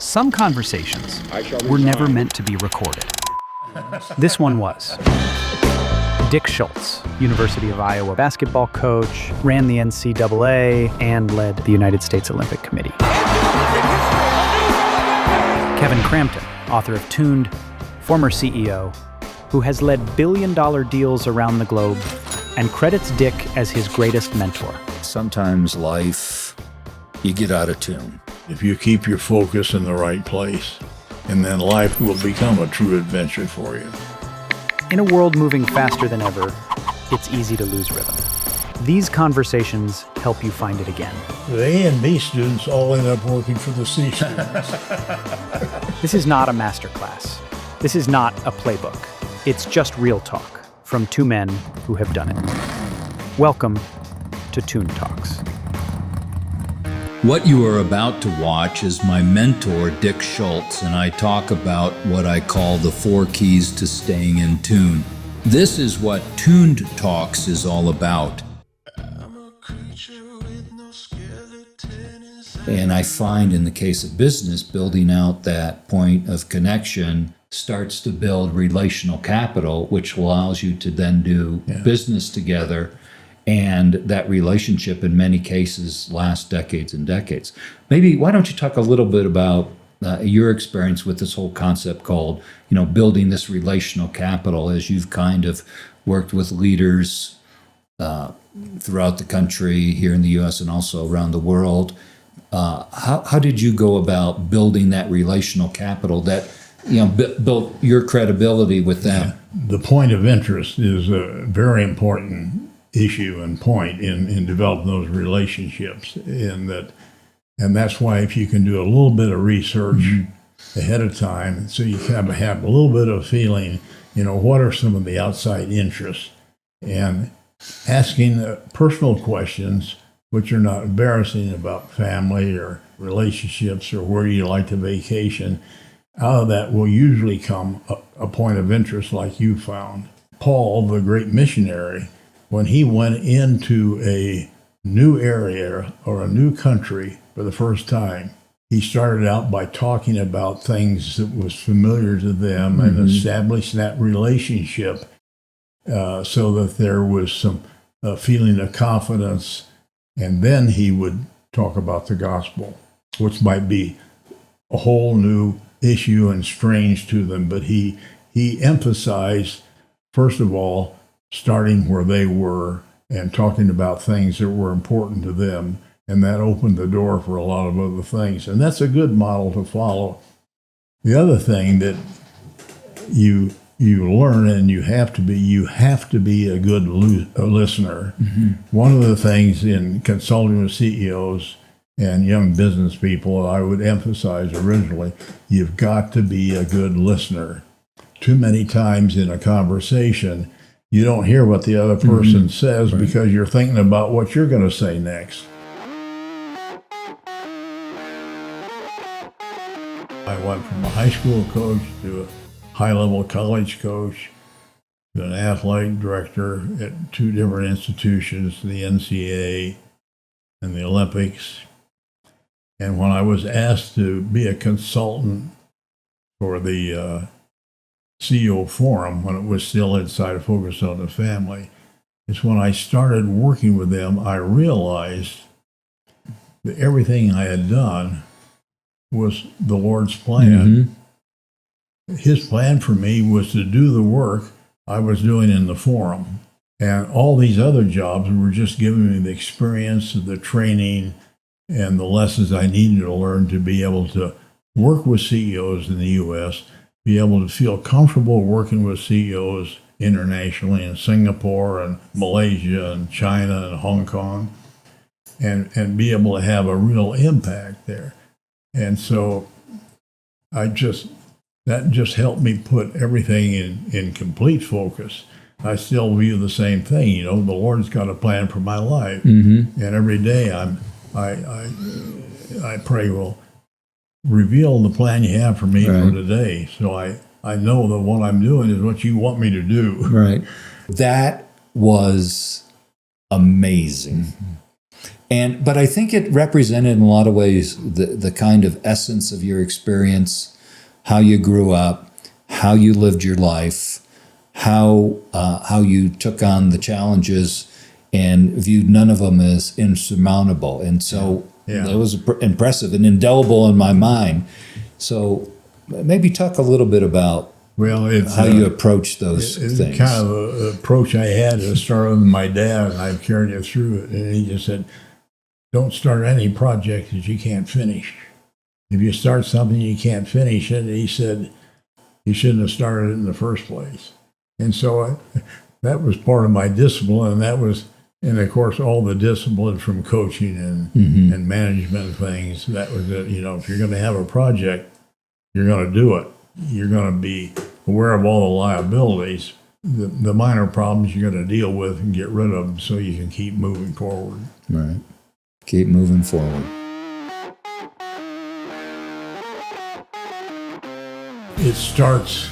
Some conversations were never meant to be recorded. This one was. Dick Schultz, University of Iowa basketball coach, ran the NCAA, and led the United States Olympic Committee. Kevin Cramton, author of Tuned, former CEO, who has led billion-dollar deals around the globe and credits Dick as his greatest mentor. Sometimes life, you get out of tune. If you keep your focus in the right place, and then life will become a true adventure for you. In a world moving faster than ever, it's easy to lose rhythm. These conversations help you find it again. The A and B students all end up working for the C students. This is not a masterclass. This is not a playbook. It's just real talk from two men who have done it. Welcome to Tune Talks. What you are about to watch is my mentor, Dick Schultz, and I talk about what I call the 4 keys to staying in tune. This is what Tuned Talks is all about. And I find in the case of business, building out that point of connection starts to build relational capital, which allows you to then do business together. And that relationship in many cases lasts decades and decades. Maybe why don't you talk a little bit about your experience with this whole concept called, building this relational capital as you've kind of worked with leaders throughout the country, here in the U.S. and also around the world. How did you go about building that relational capital that built your credibility with them? The point of interest is a very important issue and point in developing those relationships, and that's why if you can do a little bit of research ahead of time, so you kind of have a little bit of feeling, what are some of the outside interests, and asking personal questions which are not embarrassing about family or relationships or where you like to vacation. Out of that will usually come a point of interest like you found. Paul, the great missionary, when he went into a new area or a new country for the first time, he started out by talking about things that was familiar to them and establishing that relationship so that there was some feeling of confidence. And then he would talk about the gospel, which might be a whole new issue and strange to them. But he emphasized, first of all, starting where they were and talking about things that were important to them. And that opened the door for a lot of other things. And that's a good model to follow. The other thing that you learn, and you have to be a good listener. One of the things in consulting with CEOs and young business people, I would emphasize originally, you've got to be a good listener. Too many times in a conversation, you don't hear what the other person says because you're thinking about what you're going to say next. I went from a high school coach to a high-level college coach to an athletic director at 2 different institutions, the NCAA and the Olympics. And when I was asked to be a consultant for the CEO Forum, when it was still inside Focus on the Family, it's when I started working with them, I realized that everything I had done was the Lord's plan. His plan for me was to do the work I was doing in the forum. And all these other jobs were just giving me the experience, the training, and the lessons I needed to learn to be able to work with CEOs in the U.S., be able to feel comfortable working with CEOs internationally in Singapore and Malaysia and China and Hong Kong, and be able to have a real impact there. And so that just helped me put everything in complete focus. I still view the same thing, the Lord's got a plan for my life. And every day I pray, well, reveal the plan you have for me for today. So I know that what I'm doing is what you want me to do. Right. That was amazing. But I think it represented in a lot of ways the kind of essence of your experience, how you grew up, how you lived your life, how you took on the challenges and viewed none of them as insurmountable. And so it was impressive and indelible in my mind. So maybe talk a little bit about how you approach those things. It's kind of an approach I had to start with my dad, and I've carried it through it. And he just said, don't start any project that you can't finish. If you start something you can't finish it, he said, you shouldn't have started it in the first place. And so that was part of my discipline, and of course, all the discipline from coaching and management things. That was it. If you're going to have a project, you're going to do it. You're going to be aware of all the liabilities, the minor problems you're going to deal with and get rid of them so you can keep moving forward. Right. Keep moving forward. It starts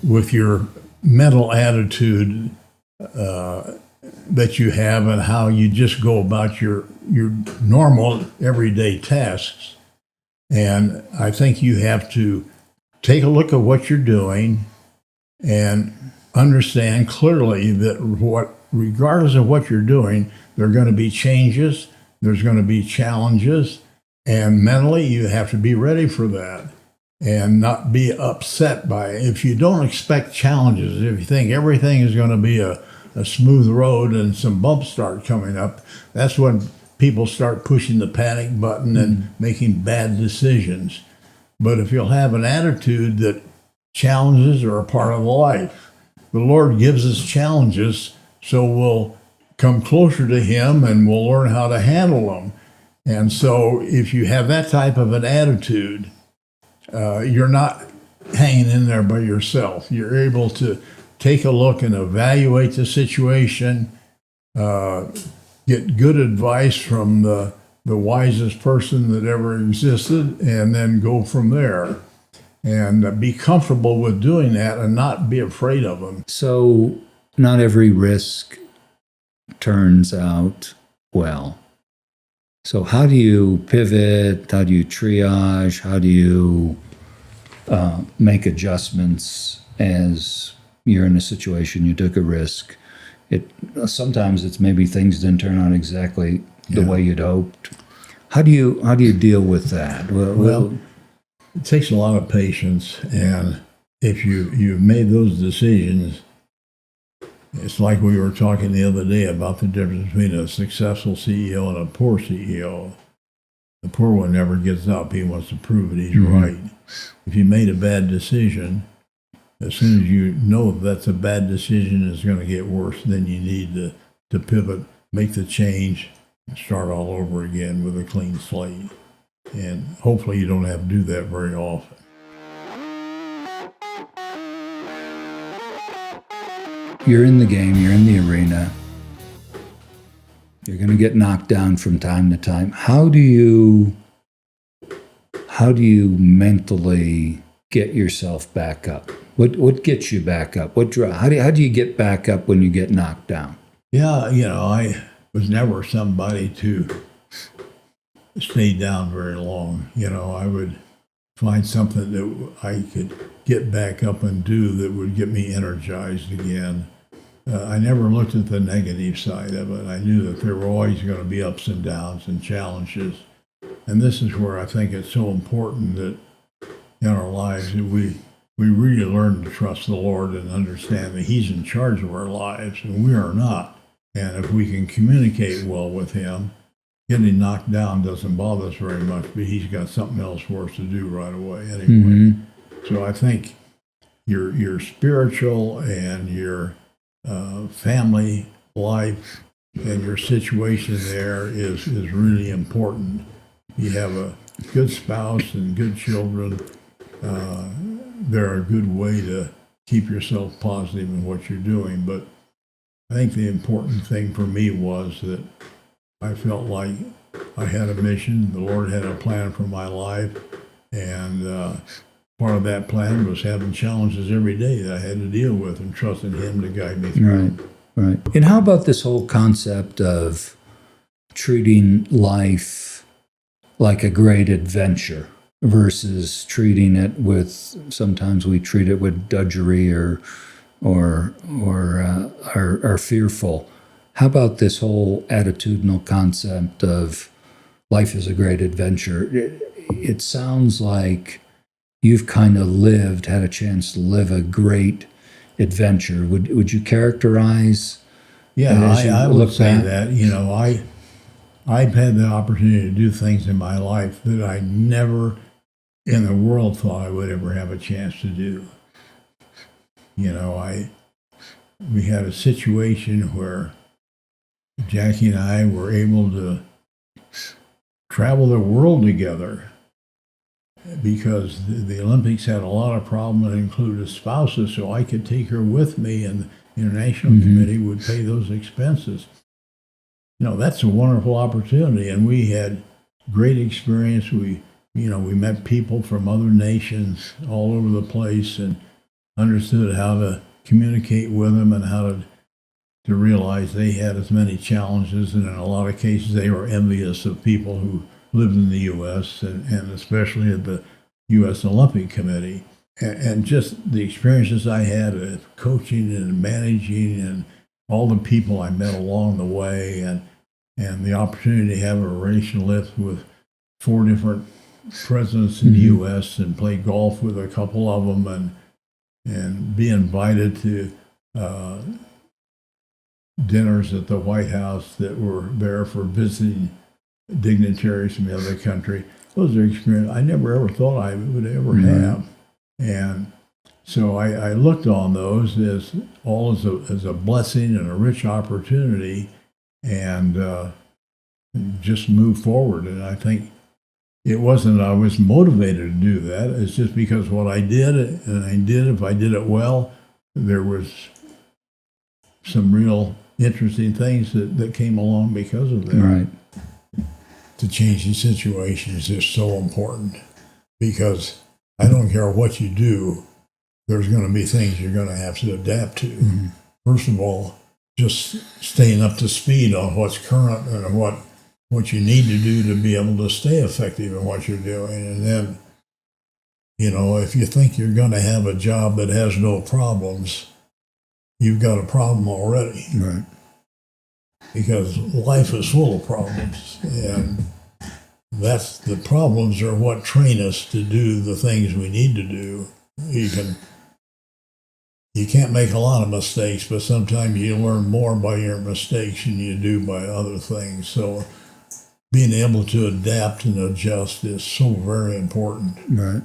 with your mental attitude that you have and how you just go about your normal everyday tasks. And I think you have to take a look at what you're doing and understand clearly that regardless of what you're doing, there are going to be changes, there's going to be challenges, and mentally you have to be ready for that and not be upset by it. If you don't expect challenges, if you think everything is going to be a smooth road and some bumps start coming up, that's when people start pushing the panic button and making bad decisions. But if you'll have an attitude that challenges are a part of life, the Lord gives us challenges so we'll come closer to Him and we'll learn how to handle them. And so if you have that type of an attitude, you're not hanging in there by yourself. You're able to take a look and evaluate the situation, get good advice from the wisest person that ever existed, and then go from there. And be comfortable with doing that and not be afraid of them. So not every risk turns out well. So how do you pivot? How do you triage? How do you make adjustments as you're in a situation, you took a risk? Sometimes it's maybe things didn't turn out exactly the way you'd hoped. How do you deal with that? Well, it takes a lot of patience, and if you've made those decisions, it's like we were talking the other day about the difference between a successful CEO and a poor CEO. The poor one never gets up. He wants to prove that he's right. If you made a bad decision, as soon as you know that's a bad decision, it's going to get worse, then you need to pivot, make the change, and start all over again with a clean slate. And hopefully you don't have to do that very often. You're in the game, you're in the arena, you're going to get knocked down from time to time. How do you mentally get yourself back up? What gets you back up? How do you get back up when you get knocked down? Yeah, I was never somebody to stay down very long. I would find something that I could get back up and do that would get me energized again. I never looked at the negative side of it. I knew that there were always going to be ups and downs and challenges. And this is where I think it's so important that in our lives that we really learn to trust the Lord and understand that He's in charge of our lives and we are not. And if we can communicate well with Him, getting knocked down doesn't bother us very much, but He's got something else for us to do right away anyway. So I think your spiritual and your family life and your situation there is really important. You have a good spouse and good children. They're a good way to keep yourself positive in what you're doing. But I think the important thing for me was that I felt like I had a mission. The Lord had a plan for my life. And part of that plan was having challenges every day that I had to deal with and trusting Him to guide me through. Right. And how about this whole concept of treating life like a great adventure versus treating it with, sometimes we treat it with drudgery or are fearful. How about this whole attitudinal concept of life is a great adventure? It sounds like you've kind of had a chance to live a great adventure. Would you characterize? Yeah, I would say back? that. I've had the opportunity to do things in my life that I never in the world thought I would ever have a chance to do. We had a situation where Jackie and I were able to travel the world together because the Olympics had a lot of problems that included spouses, so I could take her with me, and the International Committee would pay those expenses. That's a wonderful opportunity, and we had great experience. We met people from other nations all over the place and understood how to communicate with them and how to realize they had as many challenges, and in a lot of cases they were envious of people who lived in the U.S. and especially at the U.S. Olympic Committee. And just the experiences I had of coaching and managing and all the people I met along the way, and the opportunity to have a relationship with 4 different presidents in the U.S. and play golf with a couple of them and be invited to dinners at the White House that were there for visiting dignitaries from the other country. Those are experiences I never ever thought I would ever have. And so I looked on those as a blessing and a rich opportunity, and just move forward. And I think it wasn't I was motivated to do that. It's just because what I did, and if I did it well, there was some real interesting things that came along because of that. Right. To change the situation is just so important, because I don't care what you do, there's going to be things you're going to have to adapt to. First of all, just staying up to speed on what's current and what you need to do to be able to stay effective in what you're doing. And then, if you think you're going to have a job that has no problems, you've got a problem already. Right. Because life is full of problems, and the problems are what train us to do the things we need to do. You can't make a lot of mistakes, but sometimes you learn more by your mistakes than you do by other things. So being able to adapt and adjust is so very important. Right.